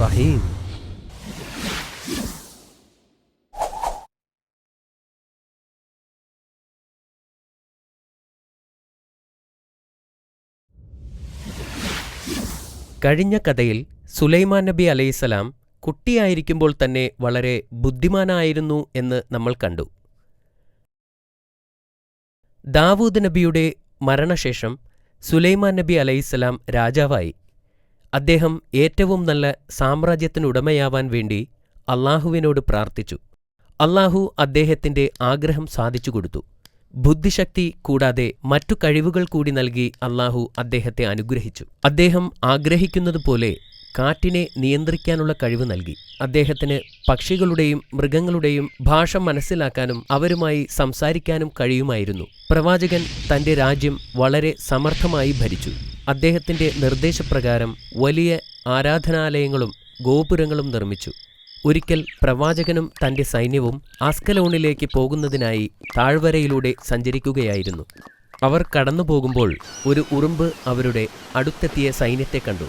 റഹീം. കഴിഞ്ഞ കഥയിൽ സുലൈമാൻ നബി അലൈഹിസ്സലാം കുട്ടിയായിരിക്കുമ്പോൾ തന്നെ വളരെ ബുദ്ധിമാനായിരുന്നു എന്ന് നമ്മൾ കണ്ടു. ദാവൂദ് നബിയുടെ മരണശേഷം സുലൈമാൻ നബി അലൈഹിസ്സലാം രാജാവായി. അദ്ദേഹം ഏറ്റവും നല്ല സാമ്രാജ്യത്തിനുടമയാവാൻ വേണ്ടി അള്ളാഹുവിനോട് പ്രാർത്ഥിച്ചു. അള്ളാഹു അദ്ദേഹത്തിന്റെ ആഗ്രഹം സാധിച്ചുകൊടുത്തു. ബുദ്ധിശക്തി കൂടാതെ മറ്റു കഴിവുകൾ കൂടി നൽകി അള്ളാഹു അദ്ദേഹത്തെ അനുഗ്രഹിച്ചു. അദ്ദേഹം ആഗ്രഹിക്കുന്നതുപോലെ കാറ്റിനെ നിയന്ത്രിക്കാനുള്ള കഴിവ് നൽകി. അദ്ദേഹത്തിന് പക്ഷികളുടെയും മൃഗങ്ങളുടെയും ഭാഷ മനസ്സിലാക്കാനും അവരുമായി സംസാരിക്കാനും കഴിയുമായിരുന്നു. പ്രവാചകൻ തന്റെ രാജ്യം വളരെ സമർത്ഥമായി ഭരിച്ചു. അദ്ദേഹത്തിന്റെ നിർദ്ദേശപ്രകാരം വലിയ ആരാധനാലയങ്ങളും ഗോപുരങ്ങളും നിർമ്മിച്ചു. ഒരിക്കൽ പ്രവാചകനും തന്റെ സൈന്യവും അസ്കലോണിലേക്ക് പോകുന്നതിനായി താഴ്വരയിലൂടെ സഞ്ചരിക്കുകയായിരുന്നു. അവർ കടന്നുപോകുമ്പോൾ ഒരു ഉറുമ്പ് അവരുടെ അടുത്തെത്തിയ സൈന്യത്തെ കണ്ടു.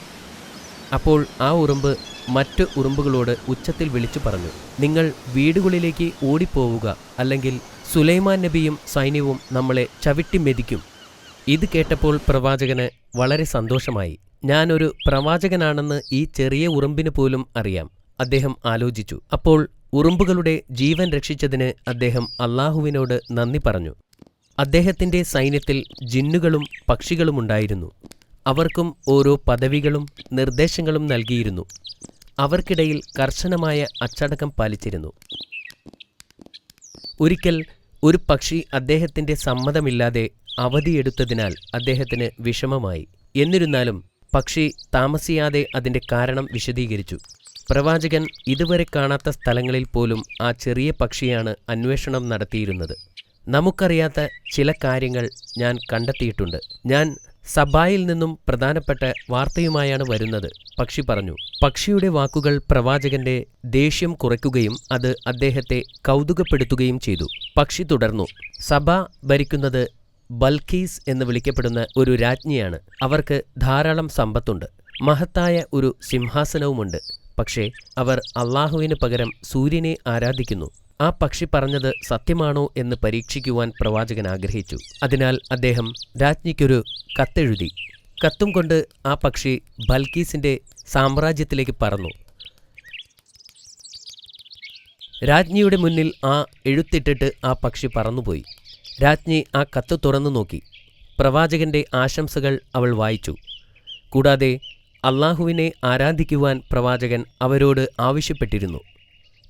അപ്പോൾ ആ ഉറുമ്പ് മറ്റു ഉറുമ്പുകളോട് ഉച്ചത്തിൽ വിളിച്ചു പറഞ്ഞു, നിങ്ങൾ വീടുകളിലേക്ക് ഓടിപ്പോവുക, അല്ലെങ്കിൽ സുലൈമാൻ നബിയും സൈന്യവും നമ്മളെ ചവിട്ടി മെതിക്കും. ഇത് കേട്ടപ്പോൾ പ്രവാചകന് വളരെ സന്തോഷമായി. ഞാനൊരു പ്രവാചകനാണെന്ന് ഈ ചെറിയ ഉറുമ്പിന് പോലും അറിയാം, അദ്ദേഹം ആലോചിച്ചു. അപ്പോൾ ഉറുമ്പുകളുടെ ജീവൻ രക്ഷിച്ചതിന് അദ്ദേഹം അള്ളാഹുവിനോട് നന്ദി പറഞ്ഞു. അദ്ദേഹത്തിന്റെ സൈന്യത്തിൽ ജിന്നുകളും പക്ഷികളുമുണ്ടായിരുന്നു. അവർക്കും ഓരോ പദവികളും നിർദ്ദേശങ്ങളും നൽകിയിരുന്നു. അവർക്കിടയിൽ കർശനമായ അച്ചടക്കം പാലിച്ചിരുന്നു. ഒരിക്കൽ ഒരു പക്ഷി അദ്ദേഹത്തിന്റെ സമ്മതമില്ലാതെ അവധിയെടുത്തതിനാൽ അദ്ദേഹത്തിന് വിഷമമായി. എന്നിരുന്നാലും പക്ഷി താമസിയാതെ അതിന്റെ കാരണം വിശദീകരിച്ചു. പ്രവാചകൻ ഇതുവരെ കാണാത്ത സ്ഥലങ്ങളിൽ പോലും ആ ചെറിയ പക്ഷിയാണ് അന്വേഷണം നടത്തിയിരുന്നത്. നമുക്കറിയാത്ത ചില കാര്യങ്ങൾ ഞാൻ കണ്ടെത്തിയിട്ടുണ്ട്. ഞാൻ സബായിൽ നിന്നും പ്രധാനപ്പെട്ട വാർത്തയുമായാണ് വരുന്നത്, പക്ഷി പറഞ്ഞു. പക്ഷിയുടെ വാക്കുകൾ പ്രവാചകന്റെ ദേഷ്യം കുറയ്ക്കുകയും അത് അദ്ദേഹത്തെ കൗതുകപ്പെടുത്തുകയും ചെയ്തു. പക്ഷി തുടർന്നു, സബ ഭരിക്കുന്നത് ബൽഖീസ് എന്ന് വിളിക്കപ്പെടുന്ന ഒരു രാജ്ഞിയാണ്. അവർക്ക് ധാരാളം സമ്പത്തുണ്ട്, മഹത്തായ ഒരു സിംഹാസനവുമുണ്ട്. പക്ഷേ അവർ അള്ളാഹുവിന് പകരം സൂര്യനെ ആരാധിക്കുന്നു. ആ പക്ഷി പറഞ്ഞത് സത്യമാണോ എന്ന് പരീക്ഷിക്കുവാൻ പ്രവാചകൻ ആഗ്രഹിച്ചു. അതിനാൽ അദ്ദേഹം രാജ്ഞിക്കൊരു കത്തെഴുതി. കത്തും കൊണ്ട് ആ പക്ഷി ബൽഖീസിന്റെ സാമ്രാജ്യത്തിലേക്ക് പറന്നു. രാജ്ഞിയുടെ മുന്നിൽ ആ എഴുത്തിട്ടിട്ട് ആ പക്ഷി പറന്നുപോയി. രാജ്ഞി ആ കത്ത് തുറന്നു നോക്കി. പ്രവാചകന്റെ ആശംസകൾ അവൾ വായിച്ചു. കൂടാതെ അള്ളാഹുവിനെ ആരാധിക്കുവാൻ പ്രവാചകൻ അവരോട് ആവശ്യപ്പെട്ടിരുന്നു.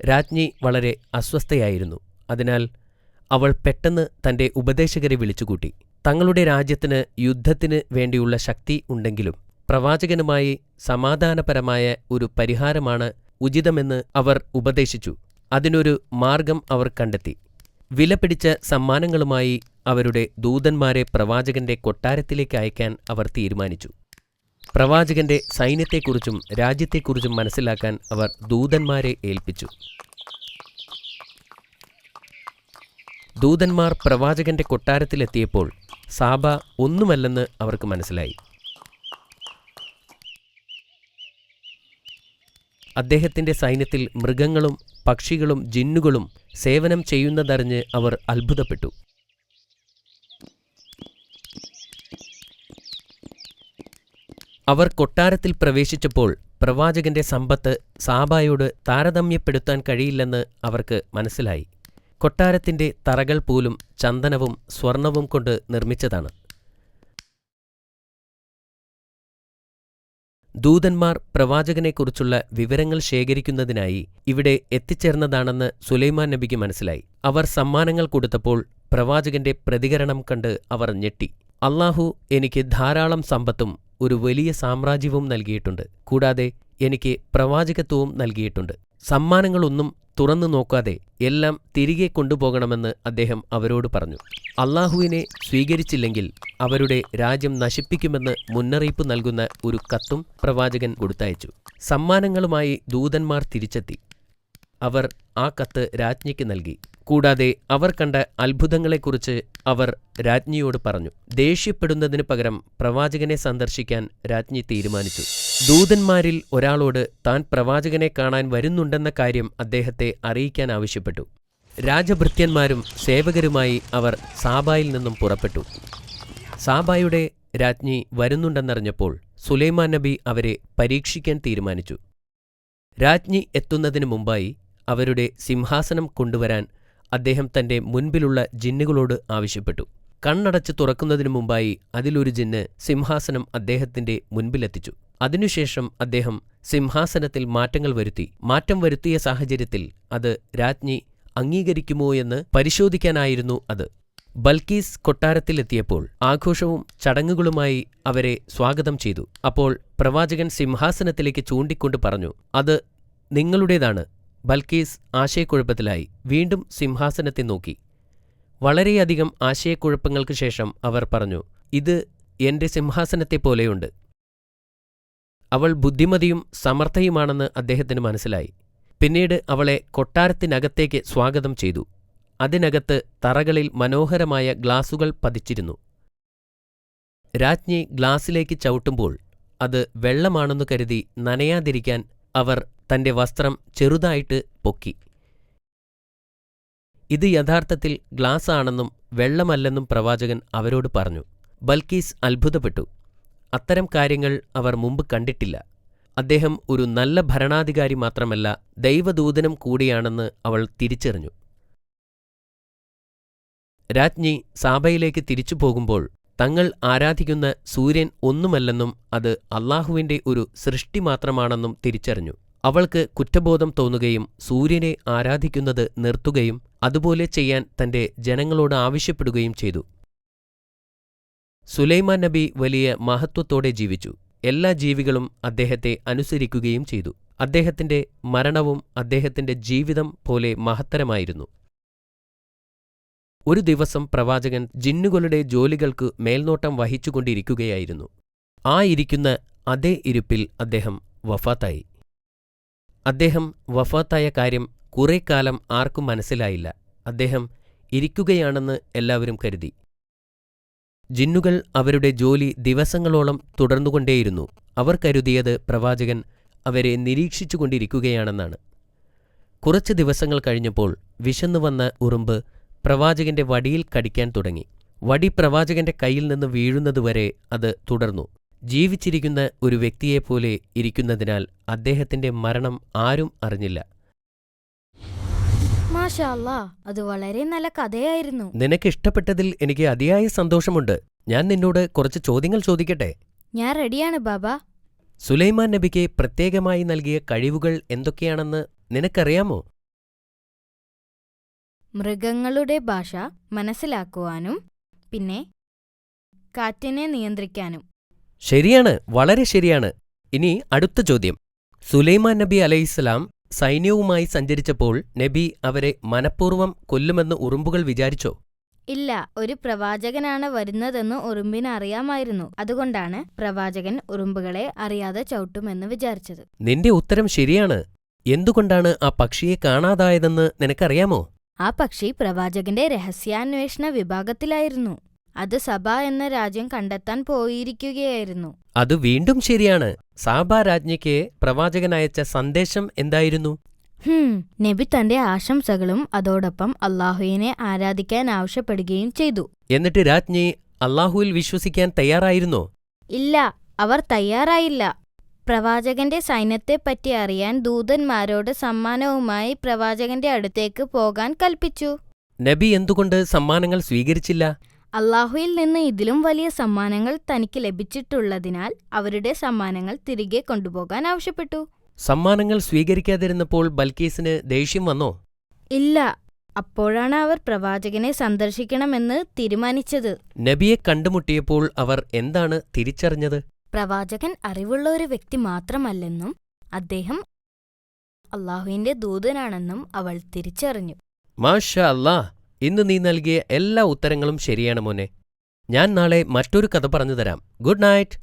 രാജ്ഞി വളരെ അസ്വസ്ഥയായിരുന്നു. അതിനാൽ അവൾ പെട്ടെന്ന് തന്റെ ഉപദേശകരെ വിളിച്ചുകൂട്ടി. തങ്ങളുടെ രാജ്യത്തിന് യുദ്ധത്തിന് വേണ്ടിയുള്ള ശക്തി ഉണ്ടെങ്കിലും പ്രവാചകനുമായി സമാധാനപരമായ ഒരു പരിഹാരമാണ് ഉചിതമെന്ന് അവർ ഉപദേശിച്ചു. അതിനൊരു മാർഗം അവർ കണ്ടെത്തി. വിലപിടിച്ച സമ്മാനങ്ങളുമായി അവരുടെ ദൂതന്മാരെ പ്രവാചകന്റെ കൊട്ടാരത്തിലേക്ക് അയക്കാൻ അവർ തീരുമാനിച്ചു. പ്രവാചകന്റെ സൈന്യത്തെക്കുറിച്ചും രാജ്യത്തെക്കുറിച്ചും മനസ്സിലാക്കാൻ അവർ ദൂതന്മാരെ ഏൽപ്പിച്ചു. ദൂതന്മാർ പ്രവാചകന്റെ കൊട്ടാരത്തിലെത്തിയപ്പോൾ സാബ ഒന്നുമല്ലെന്ന് അവർക്ക് മനസ്സിലായി. അദ്ദേഹത്തിന്റെ സൈന്യത്തിൽ മൃഗങ്ങളും പക്ഷികളും ജിന്നുകളും സേവനം ചെയ്യുന്നതറിഞ്ഞ് അവർ അത്ഭുതപ്പെട്ടു. അവർ കൊട്ടാരത്തിൽ പ്രവേശിച്ചപ്പോൾ പ്രവാചകന്റെ സമ്പത്ത് സാബായോട് താരതമ്യപ്പെടുത്താൻ കഴിയില്ലെന്ന് അവർക്ക് മനസ്സിലായി. കൊട്ടാരത്തിന്റെ തറകൾ പോലും ചന്ദനവും സ്വർണവും കൊണ്ട് നിർമ്മിച്ചതാണ്. ദൂതന്മാർ പ്രവാചകനെക്കുറിച്ചുള്ള വിവരങ്ങൾ ശേഖരിക്കുന്നതിനായി ഇവിടെ എത്തിച്ചേർന്നതാണെന്ന് സുലൈമാൻ നബിക്ക് മനസ്സിലായി. അവർ സമ്മാനങ്ങൾ കൊടുത്തപ്പോൾ പ്രവാചകന്റെ പ്രതികരണം കണ്ട് അവർ ഞെട്ടി. അള്ളാഹു എനിക്ക് ധാരാളം സമ്പത്തും ഒരു വലിയ സാമ്രാജ്യവും നൽകിയിട്ടുണ്ട്. കൂടാതെ എനിക്ക് പ്രവാചകത്വവും നൽകിയിട്ടുണ്ട്. സമ്മാനങ്ങളൊന്നും തുറന്നു നോക്കാതെ എല്ലാം തിരികെ കൊണ്ടുപോകണമെന്ന് അദ്ദേഹം അവരോട് പറഞ്ഞു. അള്ളാഹുവിനെ സ്വീകരിച്ചില്ലെങ്കിൽ അവരുടെ രാജ്യം നശിപ്പിക്കുമെന്ന് മുന്നറിയിപ്പ് നൽകുന്ന ഒരു കത്തും പ്രവാചകൻ കൊടുത്തയച്ചു. സമ്മാനങ്ങളുമായി ദൂതന്മാർ തിരിച്ചെത്തി. അവർ ആ കത്ത് രാജ്ഞിക്ക് നൽകി. കൂടാതെ അവർ കണ്ട അത്ഭുതങ്ങളെക്കുറിച്ച് അവർ രാജ്ഞിയോട് പറഞ്ഞു. ദേഷ്യപ്പെടുന്നതിനു പകരം പ്രവാചകനെ സന്ദർശിക്കാൻ രാജ്ഞി തീരുമാനിച്ചു. ദൂതന്മാരിൽ ഒരാളോട് താൻ പ്രവാചകനെ കാണാൻ വരുന്നുണ്ടെന്ന കാര്യം അദ്ദേഹത്തെ അറിയിക്കാൻ ആവശ്യപ്പെട്ടു. രാജഭൃത്യന്മാരും സേവകരുമായി അവർ സാബായിൽ നിന്നും പുറപ്പെട്ടു. സാബായുടെ രാജ്ഞി വരുന്നുണ്ടെന്നറിഞ്ഞപ്പോൾ സുലൈമാൻ നബി അവരെ പരീക്ഷിക്കാൻ തീരുമാനിച്ചു. രാജ്ഞി എത്തുന്നതിനു മുമ്പായി അവരുടെ സിംഹാസനം കൊണ്ടുവരാൻ അദ്ദേഹം തന്റെ മുൻപിലുള്ള ജിന്നുകളോട് ആവശ്യപ്പെട്ടു. കണ്ണടച്ച് തുറക്കുന്നതിനു മുമ്പായി അതിലൊരു ജിന്ന് സിംഹാസനം അദ്ദേഹത്തിന്റെ മുൻപിലെത്തിച്ചു. അതിനുശേഷം അദ്ദേഹം സിംഹാസനത്തിൽ മാറ്റങ്ങൾ വരുത്തി. മാറ്റം വരുത്തിയ സാഹചര്യത്തിൽ അത് രാജ്ഞി അംഗീകരിക്കുമോ എന്ന് പരിശോധിക്കാനായിരുന്നു അത്. ബൽക്കീസ് കൊട്ടാരത്തിലെത്തിയപ്പോൾ ആഘോഷവും ചടങ്ങുകളുമായി അവരെ സ്വാഗതം ചെയ്തു. അപ്പോൾ പ്രവാചകൻ സിംഹാസനത്തിലേക്ക് ചൂണ്ടിക്കൊണ്ട് പറഞ്ഞു, അത് നിങ്ങളുടേതാണ്. ബൽക്കീസ് ആശയക്കുഴപ്പത്തിലായി വീണ്ടും സിംഹാസനത്തെ നോക്കി. വളരെയധികം ആശയക്കുഴപ്പങ്ങൾക്ക് ശേഷം അവർ പറഞ്ഞു, ഇത് എന്റെ സിംഹാസനത്തെപ്പോലെയുണ്ട്. അവൾ ബുദ്ധിമതിയും സമർത്ഥയുമാണെന്ന് അദ്ദേഹത്തിന് മനസ്സിലായി. പിന്നീട് അവളെ കൊട്ടാരത്തിനകത്തേക്ക് സ്വാഗതം ചെയ്തു. അതിനകത്ത് തറകളിൽ മനോഹരമായ ഗ്ലാസുകൾ പതിച്ചിരുന്നു. രാജ്ഞി ഗ്ലാസിലേക്ക് ചവിട്ടുമ്പോൾ അത് വെള്ളമാണെന്നു കരുതി നനയാതിരിക്കാൻ അവർ തന്റെ വസ്ത്രം ചെറുതായിട്ട് പൊക്കി. ഇത് യഥാർത്ഥത്തിൽ ഗ്ലാസ് ആണെന്നും വെള്ളമല്ലെന്നും പ്രവാചകൻ അവരോട് പറഞ്ഞു. ബൽക്കീസ് അത്ഭുതപ്പെട്ടു. അത്തരം കാര്യങ്ങൾ അവർ മുമ്പ് കണ്ടിട്ടില്ല. അദ്ദേഹം ഒരു നല്ല ഭരണാധികാരി മാത്രമല്ല, ദൈവദൂതനും കൂടിയാണെന്ന് അവൾ തിരിച്ചറിഞ്ഞു. രാജ്ഞി സാബയിലേക്ക് തിരിച്ചു പോകുമ്പോൾ തങ്ങൾ ആരാധിക്കുന്ന സൂര്യൻ ഒന്നുമല്ലെന്നും അത് അള്ളാഹുവിന്റെ ഒരു സൃഷ്ടി മാത്രമാണെന്നും തിരിച്ചറിഞ്ഞു. അവൾക്ക് കുറ്റബോധം തോന്നുകയും സൂര്യനെ ആരാധിക്കുന്നത് നിർത്തുകയും അതുപോലെ ചെയ്യാൻ തന്റെ ജനങ്ങളോട് ആവശ്യപ്പെടുകയും ചെയ്തു. സുലൈമാൻ നബി വലിയ മഹത്വത്തോടെ ജീവിച്ചു. എല്ലാ ജീവികളും അദ്ദേഹത്തെ അനുസരിക്കുകയും ചെയ്തു. അദ്ദേഹത്തിന്റെ മരണവും അദ്ദേഹത്തിന്റെ ജീവിതം പോലെ മഹത്തരമായിരുന്നു. ഒരു ദിവസം പ്രവാചകൻ ജിന്നുകളുടെ ജോലികൾക്ക് മേൽനോട്ടം വഹിച്ചുകൊണ്ടിരിക്കുകയായിരുന്നു. ആ ഇരിക്കുന്ന അതേ ഇരിപ്പിൽ അദ്ദേഹം വഫാത്തായി. അദ്ദേഹം വഫാത്തായ കാര്യം കുറേക്കാലം ആർക്കും മനസ്സിലായില്ല. അദ്ദേഹം ഇരിക്കുകയാണെന്ന് എല്ലാവരും കരുതി. ജിന്നുകൾ അവരുടെ ജോലി ദിവസങ്ങളോളം തുടർന്നുകൊണ്ടേയിരുന്നു. അവർ കരുതിയത് പ്രവാചകൻ അവരെ നിരീക്ഷിച്ചുകൊണ്ടിരിക്കുകയാണെന്നാണ്. കുറച്ച് ദിവസങ്ങൾ കഴിഞ്ഞപ്പോൾ വിശന്നുവന്ന ഉറുമ്പ് പ്രവാചകന്റെ വടിയിൽ കടിക്കാൻ തുടങ്ങി. വടി പ്രവാചകന്റെ കയ്യിൽ നിന്ന് വീഴുന്നതുവരെ അത് തുടർന്നു. ജീവിച്ചിരിക്കുന്ന ഒരു വ്യക്തിയെപ്പോലെ ഇരിക്കുന്നതിനാൽ അദ്ദേഹത്തിന്റെ മരണം ആരും അറിഞ്ഞില്ല. മാഷാ അല്ലാഹ്, അത് വളരെ നല്ല കഥയായിരുന്നു. നിനക്കിഷ്ടപ്പെട്ടതിൽ എനിക്ക് അതിയായ സന്തോഷമുണ്ട്. ഞാൻ നിന്നോട് കുറച്ച് ചോദ്യങ്ങൾ ചോദിക്കട്ടെ? ഞാൻ റെഡിയാണ് ബാബാ. സുലൈമാൻ നബിക്ക് പ്രത്യേകമായി നൽകിയ കഴിവുകൾ എന്തൊക്കെയാണെന്ന് നിനക്കറിയാമോ? മൃഗങ്ങളുടെ ഭാഷ മനസ്സിലാക്കുവാനും പിന്നെ കാറ്റിനെ നിയന്ത്രിക്കാനും. ശരിയാണ്, വളരെ ശരിയാണ്. ഇനി അടുത്ത ചോദ്യം. സുലൈമാൻ നബി അലൈഹിസ്സലാം സൈന്യവുമായി സഞ്ചരിച്ചപ്പോൾ നബി അവരെ മനഃപൂർവ്വം കൊല്ലുമെന്ന് ഉറുമ്പുകൾ വിചാരിച്ചോ? ഇല്ല, ഒരു പ്രവാചകനാണ് വരുന്നതെന്ന് ഉറുമ്പിന് അറിയാമായിരുന്നു. അതുകൊണ്ടാണ് പ്രവാചകൻ ഉറുമ്പുകളെ അറിയാതെ ചവിട്ടുമെന്ന് വിചാരിച്ചത്. നിന്റെ ഉത്തരം ശരിയാണ്. എന്തുകൊണ്ടാണ് ആ പക്ഷിയെ കാണാതായതെന്ന് നിനക്കറിയാമോ? ആ പക്ഷി പ്രവാചകന്റെ രഹസ്യാന്വേഷണ വിഭാഗത്തിലായിരുന്നു. അത് സബ എന്ന രാജ്യം കണ്ടെത്താൻ പോയിരിക്കുകയായിരുന്നു. അത് വീണ്ടും ശരിയാണ്. സാബ രാജ്ഞിക്ക് പ്രവാചകനയച്ച സന്ദേശം എന്തായിരുന്നു? നബി തന്റെ ആശംസകളും അതോടൊപ്പം അള്ളാഹുവിനെ ആരാധിക്കാൻ ആവശ്യപ്പെടുകയും ചെയ്തു. എന്നിട്ട് രാജ്ഞി അള്ളാഹുവിൽ വിശ്വസിക്കാൻ തയ്യാറായിരുന്നോ? ഇല്ല, അവർ തയ്യാറായില്ല. പ്രവാചകന്റെ സൈന്യത്തെപ്പറ്റി അറിയാൻ ദൂതന്മാരോട് സമ്മാനവുമായി പ്രവാചകന്റെ അടുത്തേക്ക് പോകാൻ കൽപ്പിച്ചു. നബി എന്തുകൊണ്ട് സമ്മാനങ്ങൾ സ്വീകരിച്ചില്ല? അള്ളാഹുവിൽ നിന്ന് ഇതിലും വലിയ സമ്മാനങ്ങൾ തനിക്ക് ലഭിച്ചിട്ടുള്ളതിനാൽ അവരുടെ സമ്മാനങ്ങൾ തിരികെ കൊണ്ടുപോകാൻ ആവശ്യപ്പെട്ടു. സമ്മാനങ്ങൾ സ്വീകരിക്കാതിരുന്നപ്പോൾ ബൽക്കീസിന് ദേഷ്യം വന്നോ? ഇല്ല, അപ്പോഴാണ് അവർ പ്രവാചകനെ സന്ദർശിക്കണമെന്ന് തീരുമാനിച്ചത്. നബിയെ കണ്ടുമുട്ടിയപ്പോൾ അവർ എന്താണ് തിരിച്ചറിഞ്ഞത്? പ്രവാചകൻ അറിവുള്ള ഒരു വ്യക്തി മാത്രമല്ലെന്നും അദ്ദേഹം അള്ളാഹുവിന്റെ ദൂതനാണെന്നും അവൾ തിരിച്ചറിഞ്ഞു. മാഷാ അല്ലാഹ്, ഇന്ന് നീ നൽകിയ എല്ലാ ഉത്തരങ്ങളും ശരിയാണ് മോനെ. ഞാൻ നാളെ മറ്റൊരു കഥ പറഞ്ഞു തരാം. Good night.